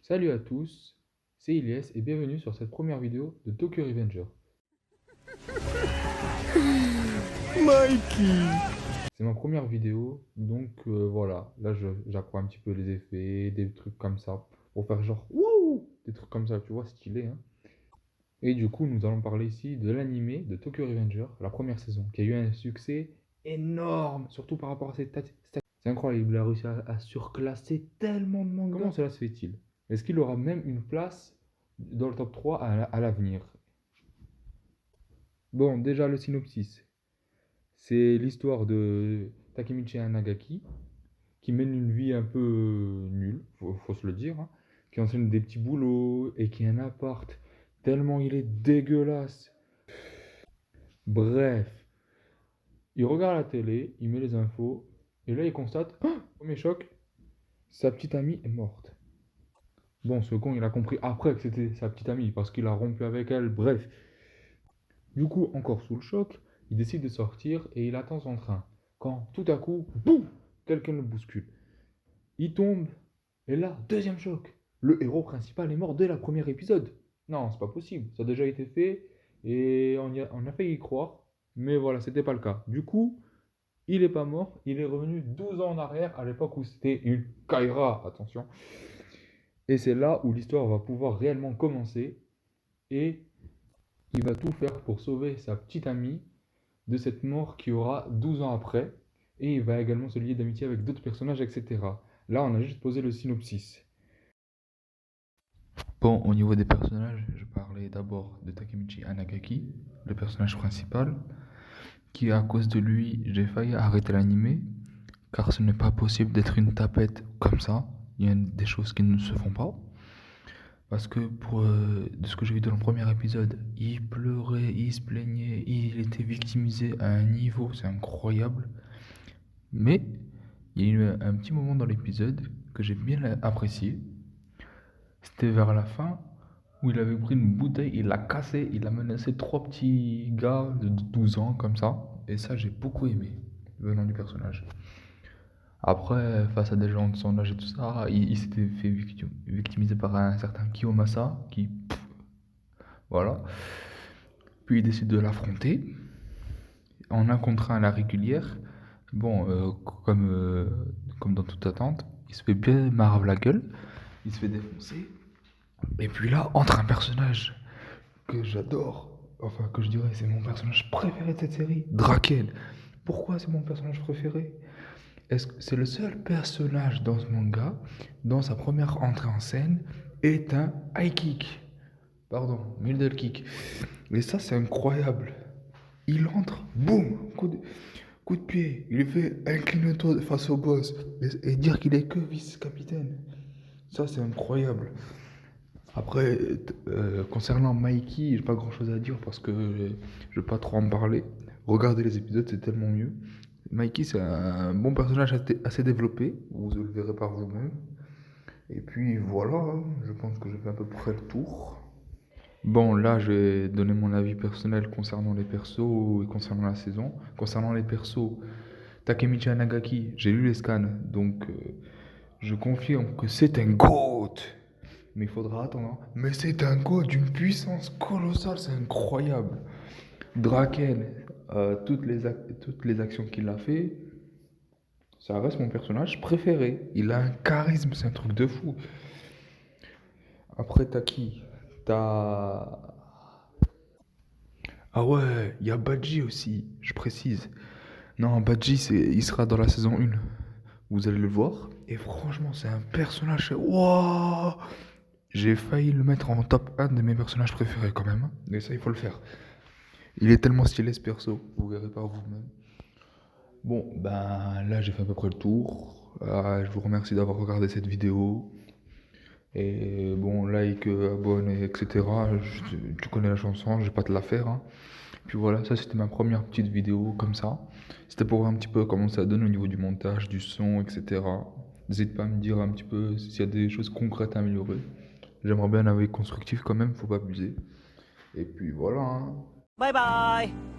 Salut à tous, c'est Ilyes et bienvenue sur cette première vidéo de Tokyo Revenger. Mikey! C'est ma première vidéo, donc voilà, là j'apprends un petit peu les effets, des trucs comme ça, pour faire genre wouh, des trucs comme ça, tu vois, stylé, hein. Et du coup, nous allons parler ici de l'animé de Tokyo Revenger, la première saison, qui a eu un succès énorme, surtout par rapport à ses statistiques. C'est incroyable, il a réussi à surclasser tellement de mangas. Comment cela se fait-il? Est-ce qu'il aura même une place dans le top 3 à l'avenir? Bon, déjà le synopsis. C'est l'histoire de Takemichi Nagaki qui mène une vie un peu nulle, faut se le dire, hein, qui enchaîne des petits boulots et qui a un appart tellement il est dégueulasse. Bref, il regarde la télé, il met les infos et là il constate, premier choc, sa petite amie est morte. Bon, ce con il a compris après que c'était sa petite amie parce qu'il a rompu avec elle, bref. Du coup, encore sous le choc, il décide de sortir et il attend son train. Quand tout à coup, boum, quelqu'un le bouscule. Il tombe et là, deuxième choc. Le héros principal est mort dès le premier épisode. Non, c'est pas possible. Ça a déjà été fait et on a failli y croire. Mais voilà, c'était pas le cas. Du coup, il est pas mort. Il est revenu 12 ans en arrière à l'époque où c'était une Kaira. Attention. Et c'est là où l'histoire va pouvoir réellement commencer. Et il va tout faire pour sauver sa petite amie de cette mort qui aura 12 ans après, et il va également se lier d'amitié avec d'autres personnages, etc. Là, on a juste posé le synopsis. Bon, au niveau des personnages, je parlais d'abord de Takemichi Anagaki, le personnage principal, qui à cause de lui, j'ai failli arrêter l'anime, car ce n'est pas possible d'être une tapette comme ça. Il y a des choses qui ne se font pas. Parce que de ce que j'ai vu dans le premier épisode, il pleurait, il se plaignait, il était victimisé à un niveau, c'est incroyable. Mais il y a eu un petit moment dans l'épisode que j'ai bien apprécié. C'était vers la fin où il avait pris une bouteille, il l'a cassée, il a menacé trois petits gars de 12 ans comme ça. Et ça, j'ai beaucoup aimé, venant du personnage. Après, face à des gens de son âge et tout ça, il s'était fait victimiser par un certain Kiyomasa qui, voilà. Puis il décide de l'affronter en un contre un à la régulière. Bon, comme dans toute attente, il se fait bien marave la gueule, il se fait défoncer. Et puis là, entre un personnage que j'adore, enfin que je dirais c'est mon personnage préféré de cette série, Draken. Pourquoi c'est mon personnage préféré? Est-ce que c'est le seul personnage dans ce manga, dans sa première entrée en scène, est un high kick. Pardon, middle kick. Et ça, c'est incroyable. Il entre, boum, coup de pied. Il fait un clignotant face au boss. Et dire qu'il est que vice-capitaine. Ça, c'est incroyable. Après, concernant Mikey, j'ai pas grand chose à dire parce que je vais pas trop en parler. Regardez les épisodes, c'est tellement mieux. Mikey, c'est un bon personnage assez développé. Vous le verrez par vous-même. Et puis voilà, hein, je pense que j'ai fait à peu près le tour. Bon, là, je vais donner mon avis personnel concernant les persos et concernant la saison. Concernant les persos, Takemichi Nagaki, j'ai lu les scans, donc je confirme que c'est un GOAT. Mais il faudra attendre, hein. Mais c'est un GOAT d'une puissance colossale, c'est incroyable. Draken, toutes les actions qu'il a fait, ça reste mon personnage préféré. Il a un charisme, c'est un truc de fou. Après, t'as qui? T'as Ah ouais, il y a Badji aussi, je précise. Non, Badji, il sera dans la saison 1. Vous allez le voir. Et franchement, c'est un personnage. Waouh! J'ai failli le mettre en top 1 de mes personnages préférés quand même, hein. Mais ça, il faut le faire. Il est tellement stylé ce perso, vous verrez par vous-même. Bon, ben là, j'ai fait à peu près le tour. Je vous remercie d'avoir regardé cette vidéo. Et bon, like, abonne, etc. Tu connais la chanson, je vais pas te la faire, hein. Puis voilà, ça c'était ma première petite vidéo comme ça. C'était pour voir un petit peu comment ça donne au niveau du montage, du son, etc. N'hésite pas à me dire un petit peu s'il y a des choses concrètes à améliorer. J'aimerais bien un avis constructif quand même, faut pas abuser. Et puis voilà, hein. Bye bye!